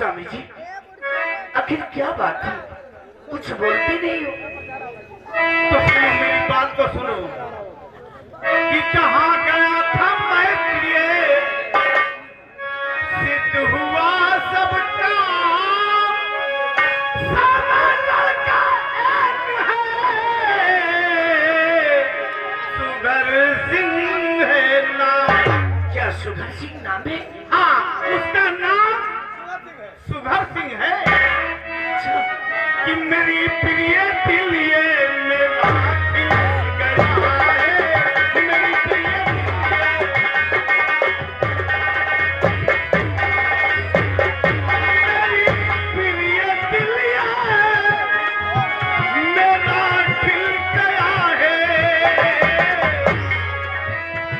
स्वामी जी, आखिर क्या बात है? कुछ बोलते नहीं हो। तो सुनो, मेरी बात को सुनो कि कहाँ गया था मैं प्रिय, सिद्ध हुआ सब काम, सारा लड़का एक है, सुगर सिंह है नाम। क्या सुगर सिंह नाम है? हाँ, उसका नाम सुगर सिंह है। कि मेरी प्रिय दिल ये मेरा दिल गया है, मेरी प्रिय दिल ये मेरा दिल गया है,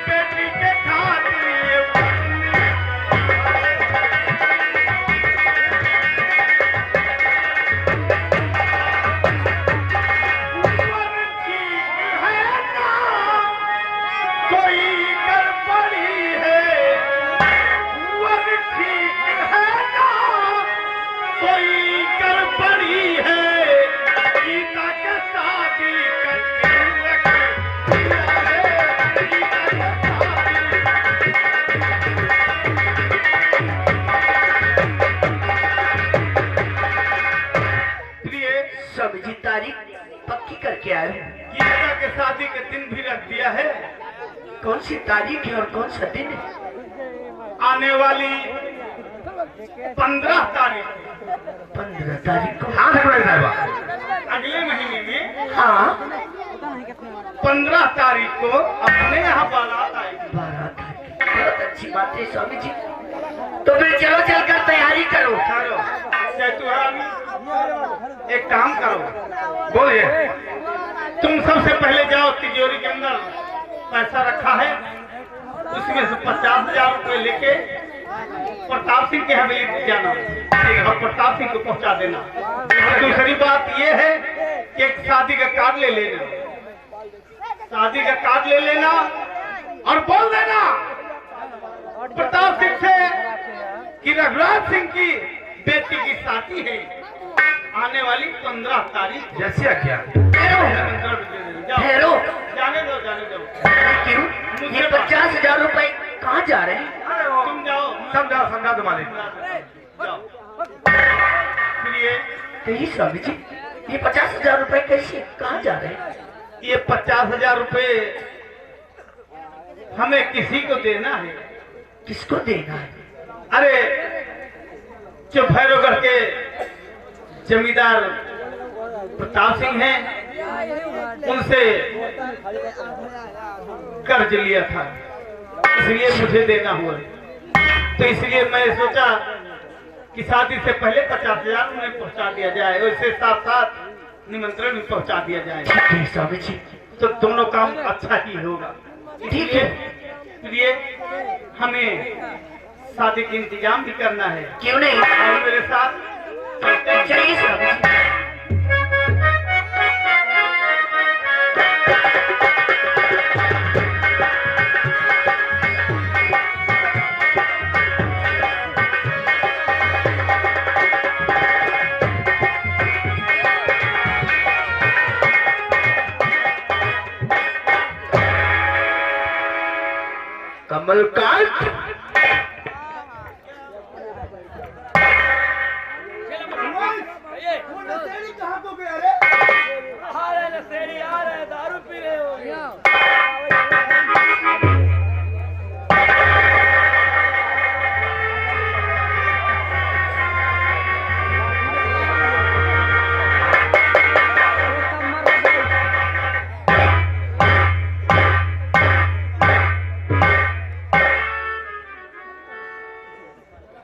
बेटी के खातिर ये तारीख पक्की करके आए। गीता के शादी के दिन भी रख दिया है। कौन सी तारीख है और कौन सा दिन है? आने वाली 15 तारीख। 15 तारीख को? हाँ साहब, अगले महीने में। हाँ, 15 तारीख को अपने यहाँ बारात आएगी। 12 तारीख, बहुत अच्छी बात है स्वामी जी। तो फिर चलो चलकर तैयारी करो। एक काम करो, बोलिए। तुम सबसे पहले जाओ, तिजोरी के अंदर पैसा रखा है, उसमें से 50,000 रुपए लेके प्रताप सिंह के हवेली जाना और प्रताप सिंह को पहुंचा देना। और दूसरी बात ये है कि एक शादी का कार्ड ले लेना, शादी का कार्ड ले लेना और बोल देना प्रताप सिंह से कि रघुराज सिंह की बेटी की शादी है आने वाली 15 तारीख। जैसे क्या ठहरो, जाने दो, जाने दो। क्यों? ये 50,000 रुपए कहाँ जा रहे हैं? तुम जाओ, समझा दो मालिक। जाओ। फिर कहिए स्वामी जी, ये 50,000 रुपए कैसे, कहाँ जा रहे हैं? ये 50,000 रुपए हमें किसी को देना है। किसको देना है? अरे जो भैरवगढ़ के जमींदार प्रताप सिंह हैं, उनसे कर्ज लिया था, इसलिए मुझे देना हुआ। तो इसलिए मैं सोचा कि शादी से पहले 50,000 उन्हें पहुंचा दिया जाए, उससे साथ साथ निमंत्रण भी पहुंचा दिया जाए। ठीक है स्वामी जी, तो दोनों काम अच्छा ही होगा। ठीक है। इसलिए हमें शादी का इंतजाम भी करना है। क्यों नहीं? और मेरे साथ चलिए स्वामी जी। कमलकांत,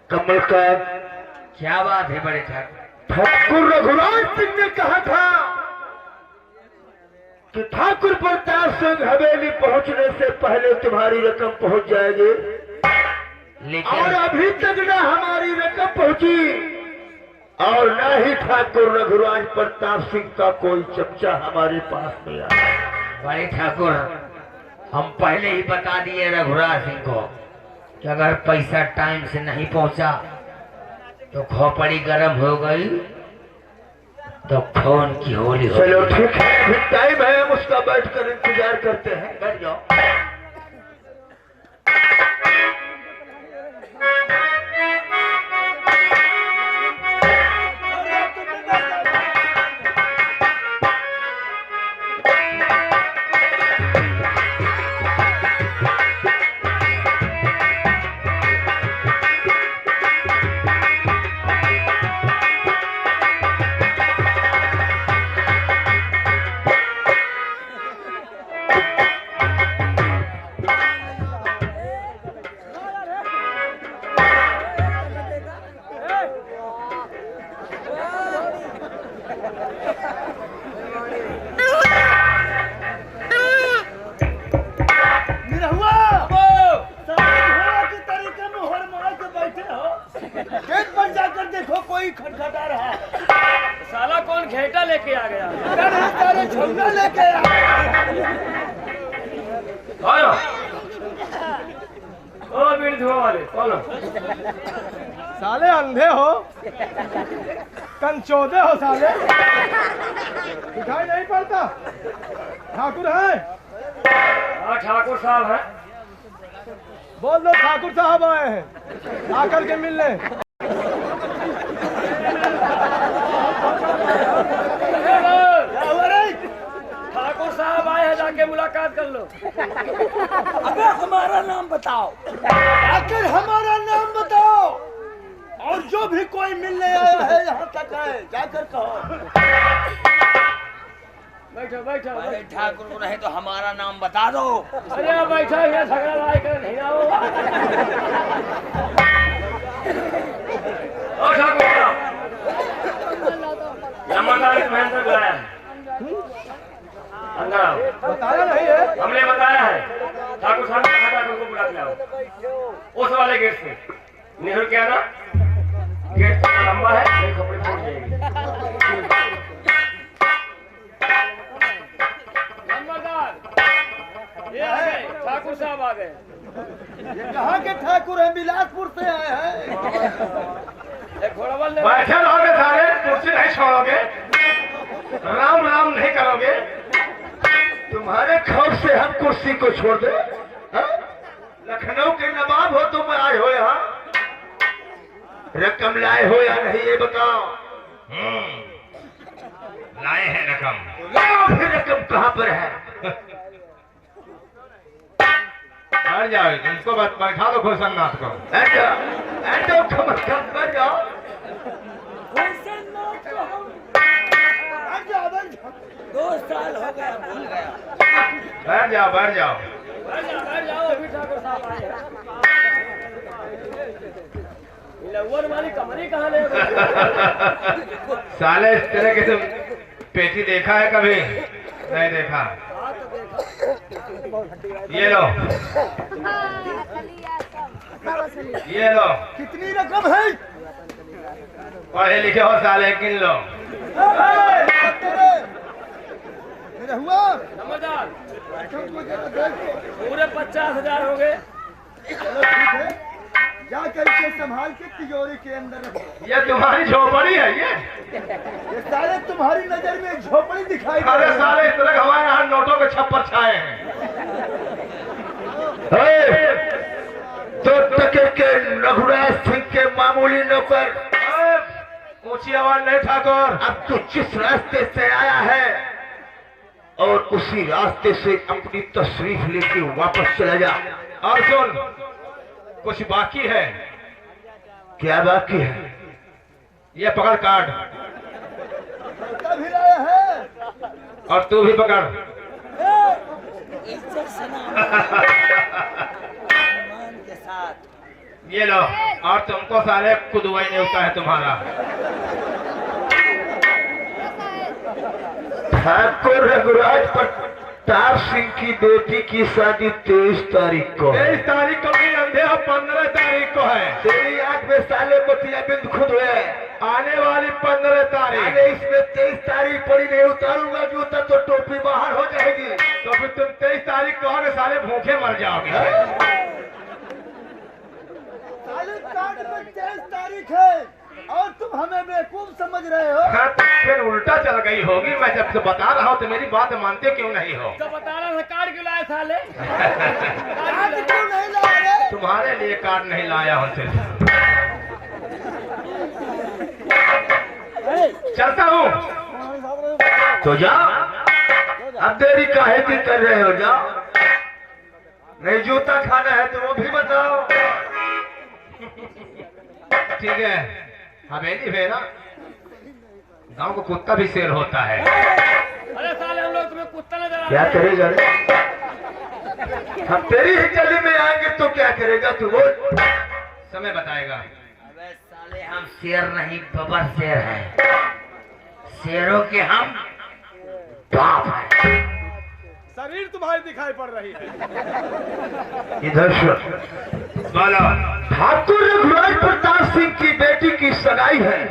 कमलकांत, क्या बात है बड़े ठाकुर? ठाकुर रघुराज सिंह ने कहा था कि ठाकुर प्रताप सिंह हवेली पहुंचने से पहले तुम्हारी रकम पहुंच जाएगी, और अभी तक न हमारी रकम पहुंची और न ही ठाकुर रघुराज प्रताप सिंह का कोई चमचा हमारे पास में आया। बड़े ठाकुर, हम पहले ही बता दिए रघुराज सिंह को कि अगर पैसा टाइम से नहीं पहुंचा तो खोपड़ी गर्म हो गई तो फोन की होली हो चलो ठीक है, अभी टाइम है, हम उसका बैठ कर इंतजार करते हैं। बैठ जाओ। कोई खटखटा रहा है। साला कौन घेटा लेके आ गया? सारे झुमला लेके आ। ओ बीड़ धुआ वाले कौन? साले अंधे हो, कंचोदे हो साले, दिखाई नहीं पड़ता? ठाकुर है? हाँ ठाकुर साहब है। बोल दो ठाकुर साहब आए हैं, आकर के मिल ले। ठाकुर साहब आए हैं, जाके मुलाकात कर लो। अबे हमारा नाम बताओ, आकर हमारा नाम बताओ, और जो भी कोई मिलने आया है यहाँ तक है, जाकर कहो। बैठो बैठो। अरे ठाकुर को नहीं तो हमारा नाम बता दो। अरे बैठो, ये झगड़ा लड़ाई कर नहीं आओ। ओ ठाकुर साहब, जमादार ने भयंकर बुलाया है, अंदर आओ। बताया नहीं है? हमने बताया है। ठाकुर साहब ने कहा था उनको बुला के आओ उस वाले गेट से। नेहरू क्या ना, गेट थोड़ा लंबा है, मेरे कपड़े फूट जाएंगे। ये आ गए, ठाकुर साहब आ गए। ये कहाँ के ठाकुर हैं? बिलासपुर से आए हैं। एक घोड़ावल ने बैठे रहोगे सारे, कुर्सी नहीं छोड़ोगे, राम राम नहीं करोगे। तुम्हारे खौफ से हम कुर्सी को छोड़ दे? लखनऊ के नवाब हो तुम आए हो यहाँ, रकम लाए हो या नहीं ये बताओ। लाए हैं रकम। लाओ फिर, रकम कहाँ पर है? बैठ जाओ, तुमको बैठा दो घोषणनाथ को। बैठ जाओ, बैठ जाओ। 2 साल हो गया, भूल गया। बैठ जाओ बैठ जाओ। बैठ जाओ, अभी ठाकुर साहब आए हैं। लवर वाली कमरी कहाँ ले गए? साले इस तरह के तुम पेटी देखा है कभी? नहीं देखा। ये लो, ये लो। कितनी रकम है? पढ़े लिखे हो साले, गिन लो। मेरे हुआ समझदार, पूरे 50,000 हो गए। चलो ठीक है, जाकर इसे संभाल के तिजोरी के अंदर रखो। ये तुम्हारी झोपड़ी है ये? ये साले तुम्हारी नजर में झोपड़ी दिखाई दे अरे रही है। साले, इस तरह हमारे यहाँ नोटों के छप्पर छाए हैं। तो टके के रघुराज सिंह के मामूली नौकर, ऊंची आवाज नहीं ठाकुर। अब तू जिस रास्ते से आया है और उसी रास्ते से अपनी तशरीफ लेके वापस चला जा। और सुन, कुछ बाकी है। क्या बाकी है? ये पकड़ कार्ड, भी लाया है। और तू भी पकड़। इज्जत से नाम, सम्मान के साथ। ये लो, और तुमको साले कुदवाई नहीं होता है तुम्हारा। ठाकुर रघुराज प्रताप सिंह की बेटी की शादी 23 तारीख को है। 23 तारीख को भी अंधे और 15 तारीख को है। तेरी आंख में साले मोतिया बिंद खुद हुए। आने वाली 15 तारीख। अरे इसमें 23 तारीख पड़ी नहीं, उतारूंगा जूता तो टोपी बाहर हो जाएगी। तो फिर तुम 23 तारीख को आओगे साले, भूखे मर जाओगे। साले कार्ड में 23 तारीख है, समझ रहे हो? हाँ, तो फिर उल्टा चल गई होगी। मैं जब से बता रहा हूँ तो मेरी बात मानते क्यों नहीं हो? तो बता रहा था कार्ड क्यों लाए साले? कार्ड क्यों नहीं ला रहे? तुम्हारे लिए कार्ड नहीं लाया हूँ सिर्फ। चलता हूँ। तो जाओ, अब देरी काहे की कर रहे हो? जाओ, नहीं जूता खाना है तो वो भी बताओ। ठीक है, हवेली में ना गांव को कुत्ता भी शेर होता है। अरे साले हम लोग तुम्हें कुत्ता नजर आ क्या करेगा रे? हम तेरी ही गली में आएंगे तो क्या करेगा तू? बोल। समय बताएगा। अबे साले हम शेर नहीं बबर शेर हैं। शेरों के हम बाप हैं। शरीर तुम्हारी दिखाई पड़ रही है। इधर से बोलो। ठाकुर रघुराज प्रताप सिंह की बेटी की सगाई है।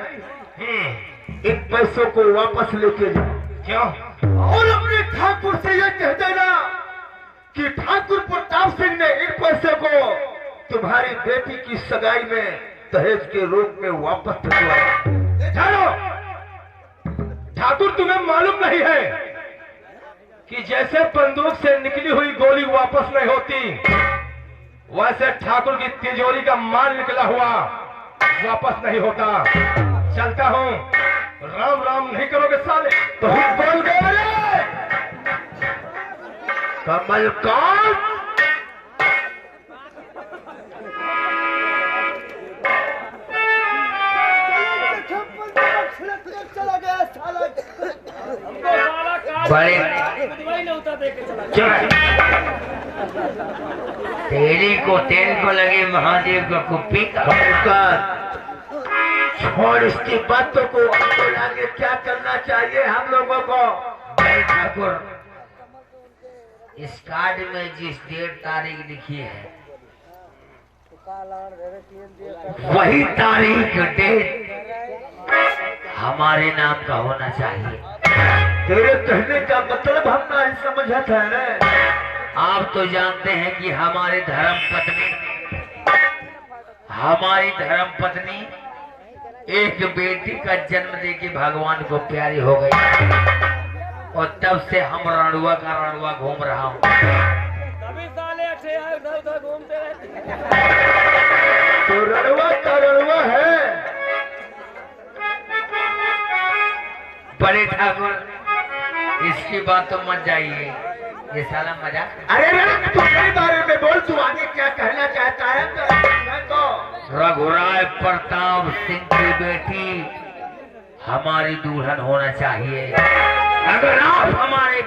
इन पैसों को वापस लेके जाओ। क्यों? और अपने ठाकुर से यह कह देना कि ठाकुर प्रताप सिंह ने इन पैसे को तुम्हारी बेटी की सगाई में दहेज के रूप में वापस भिजवाया। जानो, ठाकुर तुम्हें मालूम नहीं है कि जैसे बंदूक से निकली हुई गोली वापस नहीं होती, वैसे ठाकुर की तिजोरी का माल निकला हुआ वापस नहीं होता। चलता हूँ। राम राम नहीं करोगे साले? तो हम बोल गए रे कमल कांत। चला गया साला। हमको साला कार्ड बड़े दुबई न उतर दे के चला गया। तेरी को तेल को लगे महादेव का कुप्पी का। छोड़ इसकी बातों को। हमको आगे क्या करना चाहिए हम लोगों को? भाई ठाकुर, इस कार्ड में जिस डेट तारीख लिखी है वही तारीख डेट हमारे नाम का होना चाहिए। तेरे कहने का मतलब हम नहीं समझा था ना। आप तो जानते हैं कि हमारी धर्म पत्नी एक बेटी का जन्म देके भगवान को प्यारी हो गई, और तब से हम रणुआ का रणुआ घूम रहा हूँ। तभी साले अच्छे आए उधर उधर घूमते रहते। तो रणवा का रणवा है। बड़े ठाकुर, इसकी बात तो मत जाइए, ये साला मजाक। अरे रे, तू मेरे बारे में बोल। तू आगे क्या कहना चाहता है? मैं तो रघुराय प्रताप सिंह की बेटी हमारी दुल्हन होना चाहिए। अगर आप हमारे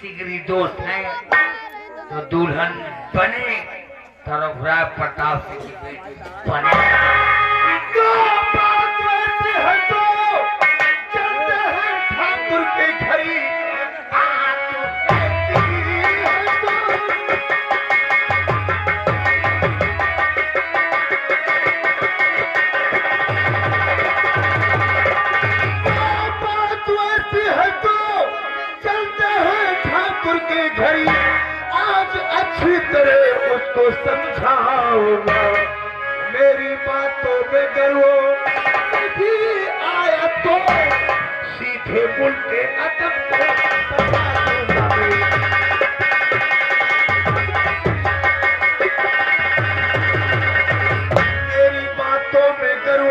जिगरी दोस्त हैं तो दुल्हन बने तो रघुराय प्रताप सिंह की बेटी बने। बात वैसी है तो चलते हैं ठाकुर के घरी। घड़ी आज अच्छी तरह उसको समझाऊंगा। मेरी बातों में गर्व नहीं आया तो सीधे उल्टे अटक मेरी बातों में गर्व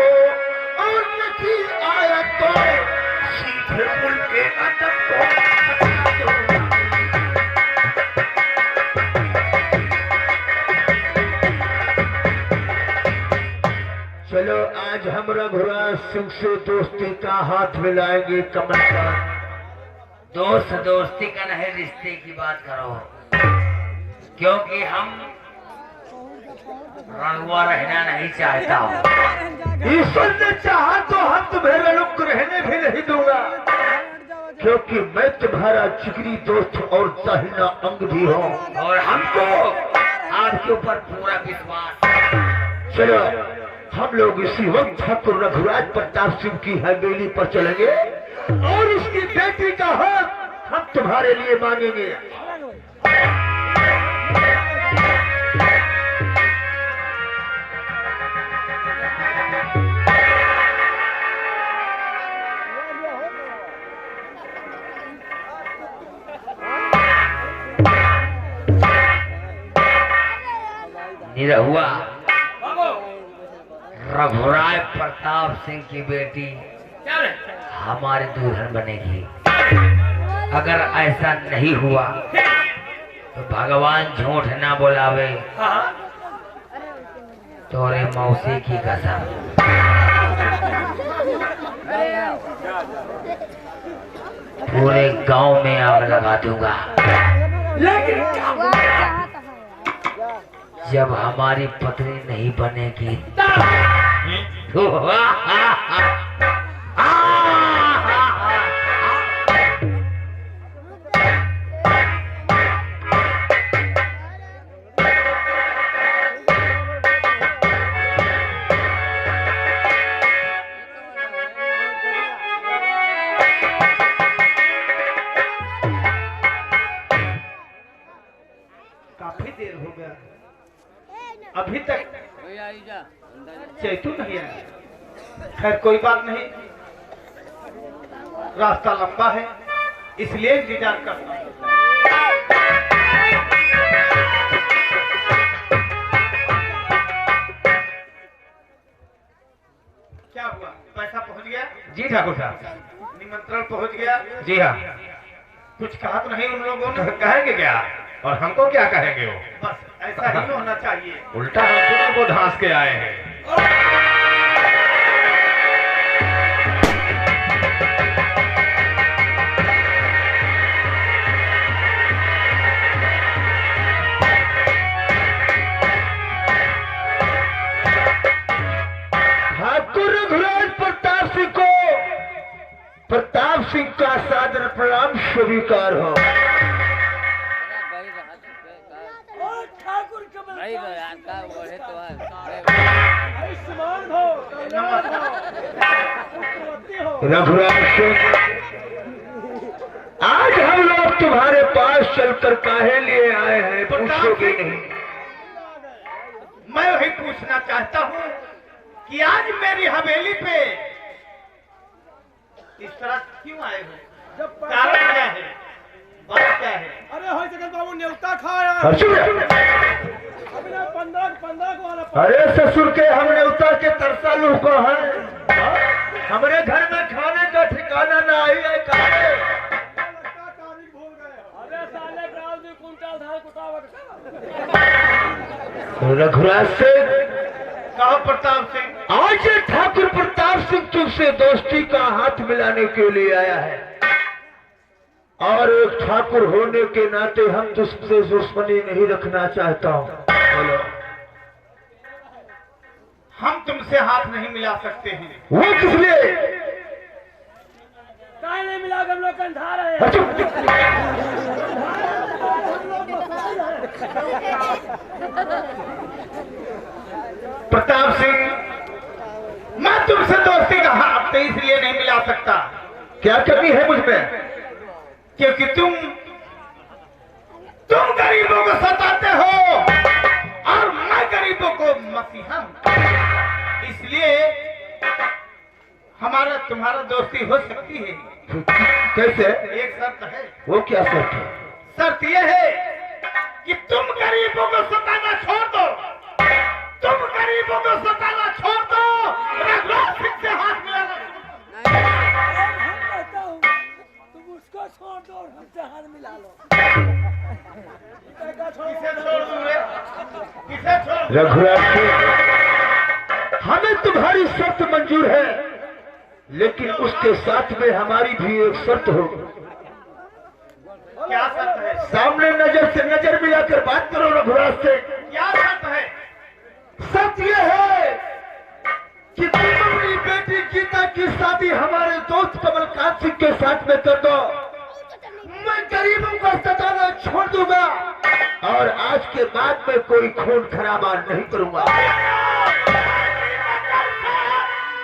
और नहीं आया तो सीधे उल्टे अटक चलो आज हम रघुराज सिंह से दोस्ती का हाथ मिलाएंगे। कमल का दोस्त दोस्ती का नहीं, रिश्ते की बात करो, क्योंकि हम रणुआ रहना नहीं चाहता हूँ। ईश्वर ने चाहा तो हम तुम्हें रणुक रहने भी नहीं दूंगा, क्योंकि मैं तुम्हारा जिगरी दोस्त और दाहिना अंग भी हूँ। और हमको आपके ऊपर पूरा विश्वास। चलो हम लोग इसी वक्त ठाकुर रघुराज प्रताप सिंह की हवेली पर चलेंगे और उसकी बेटी का हाथ हम तुम्हारे लिए मांगेंगे। निरहुआ रघुराय प्रताप सिंह की बेटी क्या रे? हमारी दुल्हन बनेगी। अगर ऐसा नहीं हुआ तो भगवान झूठ ना बोलावे, हाँ तोरे मौसी की कसम। पूरे गांव में आग लगा दूंगा। जब हमारी पत्नी नहीं बनेगी तो काफी देर हो गया, अभी तक चैतू नहीं आया। खैर कोई बात नहीं, रास्ता लंबा है इसलिए इंतजार करता हूं। क्या हुआ, पैसा पहुंच गया? जी ठाकुर साहब। निमंत्रण पहुंच गया? जी हाँ। कुछ कहा तो नहीं उन लोगों ने? कहेंगे क्या और हमको क्या कहेंगे वो? बस ऐसा ही होना चाहिए। उल्टा हम दोनों को धांस के आए हैं। ठाकुर रघुराज प्रताप सिंह को प्रताप सिंह का सादर प्रणाम स्वीकार हो। ठाकुर कमल रघुराज सिंह, आज हम लोग तुम्हारे पास चलकर काहे लिए आए हैं पूछोगे नहीं? मैं वही पूछना चाहता हूँ कि आज मेरी हवेली पे इस तरह क्यों आए हो? कारण क्या है, बात क्या है? अरे हो जगत बाबू न्योता खाया अपने 15 को वाला अरे ससुर के हमने उतर के तरसालू को है, हमारे घर में खाने का ठिकाना ना आई है। तारीख भूल गए। अरे साले गाँव 2 कुंटल धान कुटावट। रघुराज सिंह, कहो प्रताप सिंह। आज ये ठाकुर प्रताप सिंह तुमसे दोस्ती का हाथ मिलाने के लिए आया है, और एक ठाकुर होने के नाते हम तुझसे दुश्मनी नहीं रखना चाहता हूँ। बोलो। हम तुमसे हाथ नहीं मिला सकते हैं। वो किस लिए? काय नहीं मिला, हम लोग कंधा रहे हैं। प्रताप सिंह, मैं तुमसे दोस्ती का हाथ इसलिए नहीं मिला सकता क्या कमी है मुझ में? क्योंकि तुम गरीबों को सताते हो और मैं गरीबों को मसीहा हूं। इसलिए हमारा तुम्हारा दोस्ती हो सकती है। कैसे? एक शर्त है। वो क्या शर्त है? शर्त यह है कि तुम गरीबों को सताना छोड़ दो। तुम गरीबों को सताना छोड़ दो, रघुराज सिंह से हाथ मिलाना। तुम उसको छोड़ दो और हमसे हाथ मिला लो। किसे छोड़ दूं रे? किसे छोड़ दूं? रघुराज सिंह, हमें तुम्हारी शर्त मंजूर है, लेकिन उसके साथ में हमारी भी एक शर्त होगी। क्या शर्त है? सामने नजर से नजर मिलाकर बात करो रघुराज से। क्या शर्त है? शर्त यह है कि तुम अपनी बेटी गीता की शादी हमारे दोस्त कमलकांत सिंह के साथ में कर दो। मैं गरीबों को सताना छोड़ दूंगा और आज के बाद में कोई खून खराबा नहीं करूंगा।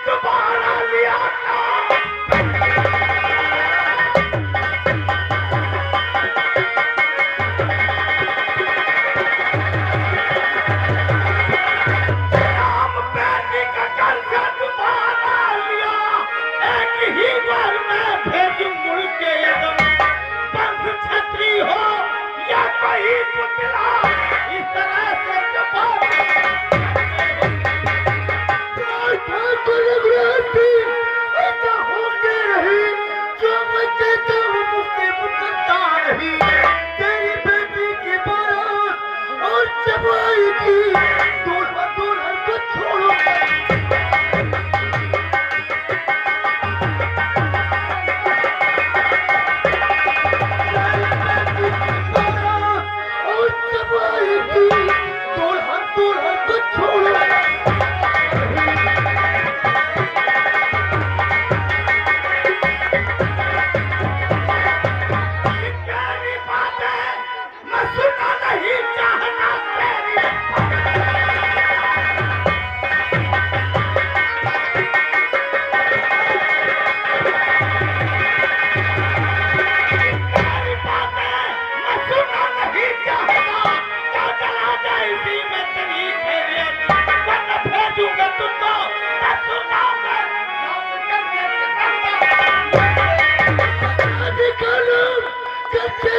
तुम्हारा लिया हो या कोई पुतला, इस तरह से को रघुराती ऐसा होते रही जो मैं कहता हूँ मुझसे मुकरता नहीं। तेरी बेटी की बारात और जब आएगी दूल्हा दुल्हन को छोड़ो। और जब आएगी दूल्हा दुल्हन को छोड़ो।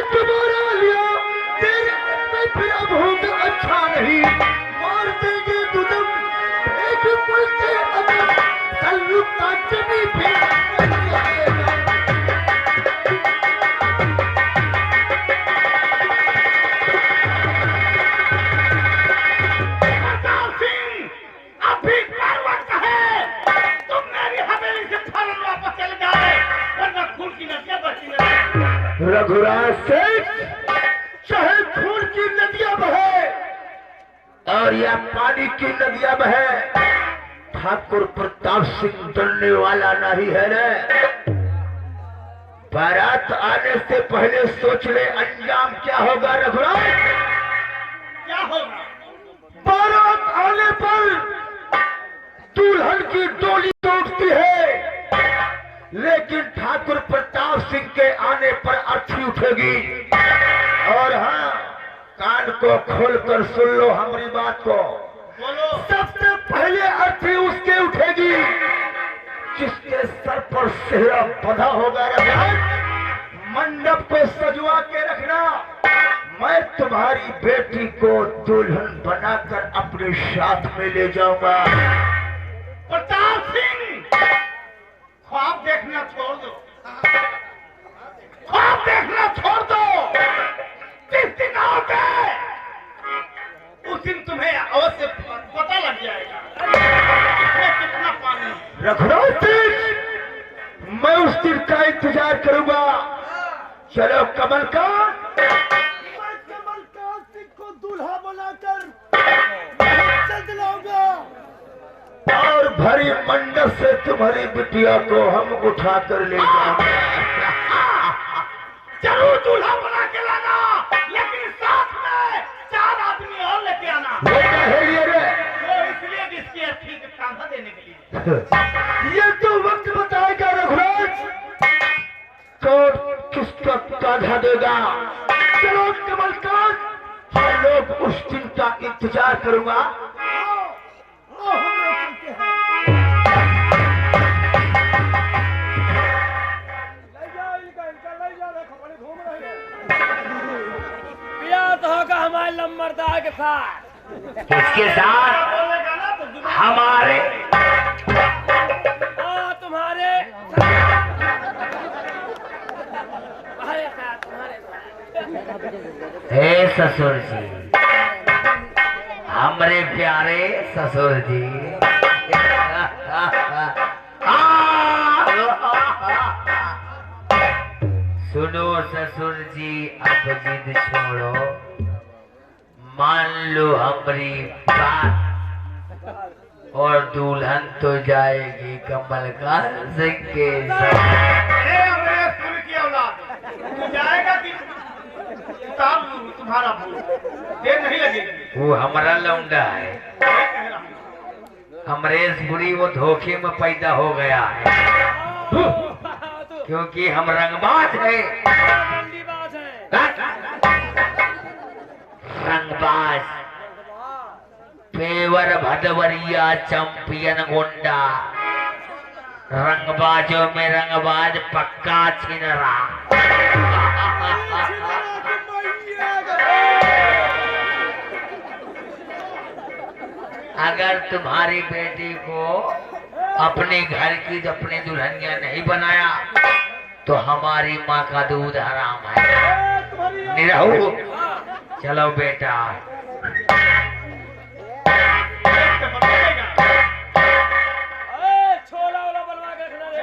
तुम्हारा लिया तेरे मन में फिर अब होगा अच्छा नहीं। मार देंगे तुझम एक पल से अगर सल्लुका जमी फिर प्रताप सिंह अभी पर्वत है। तुम मेरी हवेली से फौरन वापस चले जाए वरना खून की नदियां बहती रहेंगी। रघुराज सेठ चाहे खून की नदियां बहे और या पानी की नदियां बहे, ठाकुर प्रताप सिंह डरने वाला नहीं है न। बारात आने से पहले सोच ले अंजाम क्या होगा रघुराज। क्या होगा? बारात आने पर दुल्हन की डोली टूटती है लेकिन ठाकुर प्रताप सिंह के आने पर अर्थी उठेगी। और हाँ, कान को खोलकर सुन लो हमारी बात को। बोलो। सबसे पहले अर्थी उसके उठेगी जिसके सर पर सेहरा बंधा होगा। मंडप को सजवा के रखना। मैं तुम्हारी बेटी को दुल्हन बनाकर अपने साथ में ले जाऊंगा। प्रताप सिंह ख्वाब देखना छोड़ दो। ख्वाब देखना छोड़ दो। जिस दिन आओगे उस दिन तुम्हें अवश्य पता लग जाएगा कितना पानी। रघुराज सिंह मैं उस दिन का इंतजार करूंगा। चलो कमलकांत। मैं कमलकांत सिंह को दूल्हा बनाकर चल लाऊंगा और भरी मंडप से तुम्हारी बिटिया को हम उठा कर ले जाएंगे। जरूर दूल्हा बना के लाना लेकिन साथ में 4 आदमी और लेके आना। वो इसलिए जिसकी अर्थी के कांधा देने के लिए। ये तो वक्त बताएगा रघुराज कौन किसका कांधा देगा। चलो कमलकांत हम लोग उस दिन का इंतजार करूंगा। तो होगा हमारे लम्बरदार के साथ। किसके साथ? हमारे तुम्हारे तुम्हारे साथ। हे ससुर जी, हमरे प्यारे ससुर जी। सुनो ससुर जी, अब जिद छोड़ो, मान लो हमारी बात और दुल्हन तो जाएगी कमलकांत सिंह के साथ। की औलाद तू जाएगा कि तुम्हारा भूल देर नहीं लगेगी। वो हमारा लौंडा है। अमरेशपुरी वो धोखे में पैदा हो गया है क्योंकि हम रंगबाज है। रंगबाज पेवर भदवरिया चैंपियन गुंडा। रंगबाजों में रंगबाज पक्का छिनरा। अगर तुम्हारी बेटी को अपने घर की जो अपने दुल्हनिया नहीं बनाया तो हमारी माँ का दूध हराम है। निरहु चलो बेटा। छोला वाला बनवा के रखना रे।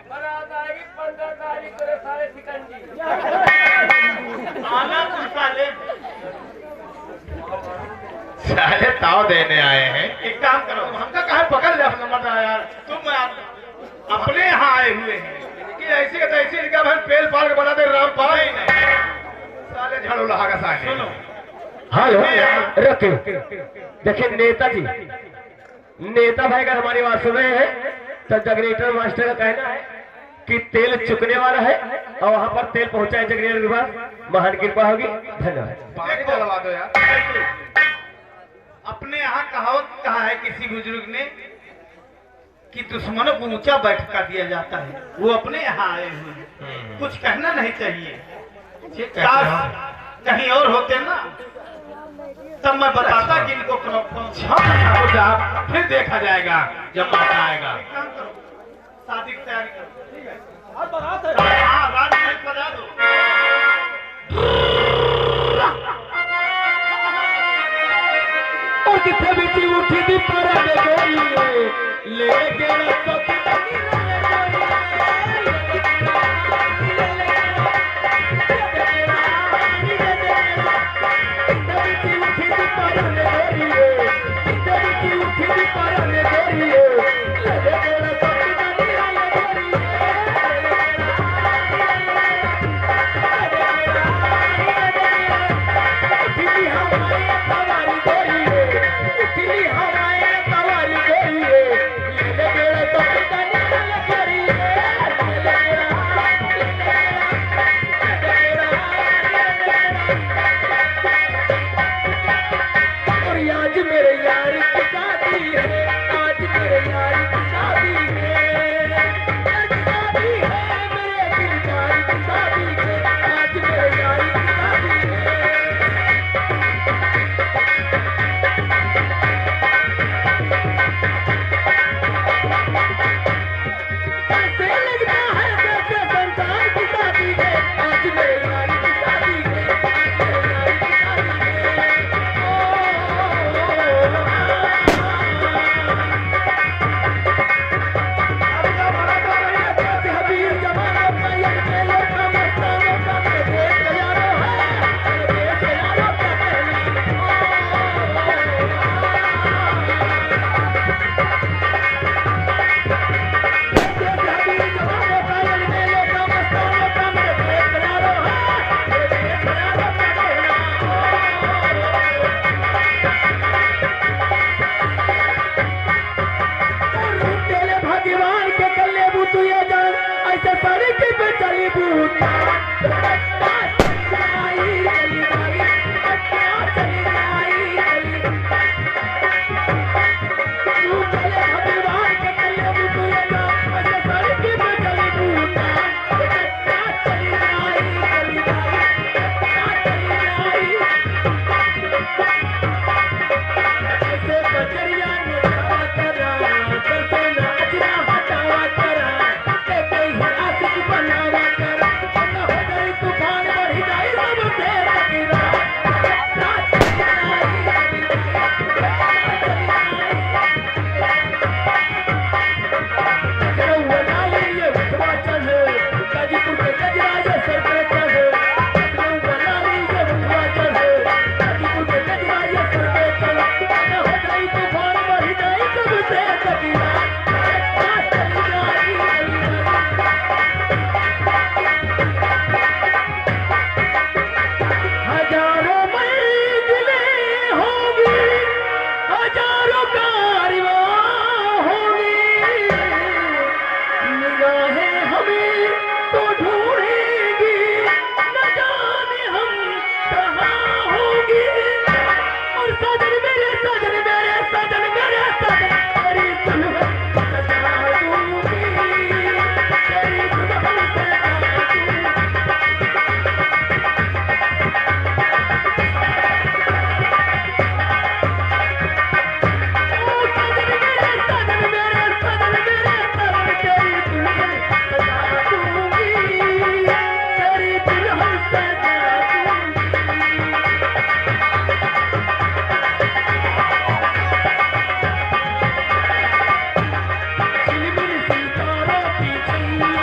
बारात आएगी 15 तारीख को सारे सिकंजी। आना तुम साले साले ताव देने आए हैं। एक काम करो, हमका कहा पकड़ ले अपना मत यार। तुम अपने यहाँ आए हुए हैं कि ऐसे का ऐसे लिखा भाई पेल पाल के बना दे रामपाल। साले झाड़ू लगा का साले। सुनो हेलो रखो। देखिए नेताजी, नेता भाई अगर हमारी बात सुन रहे हैं तो जगनेटर मास्टर का कहना है कि तेल चुकने वाला है और वहां पर तेल पहुंचाए जगनेटर के पास। महान कृपा होगी। धन्यवाद। पानी डलवा दो यार। अपने यहाँ कहावत कहा है किसी बुजुर्ग ने कि दुश्मनों को ऊंचा बैठका दिया जाता है। वो अपने यहाँ आए हुए हैं, कुछ कहना नहीं चाहिए। काश कहीं और होते ना तब मैं बताता कि इनको फिर देखा जाएगा जब मौका आएगा। शादी की तैयारी करो। ठीक है, हाँ रात में सजा दो। और किथे बिची उठी दी पर ले गए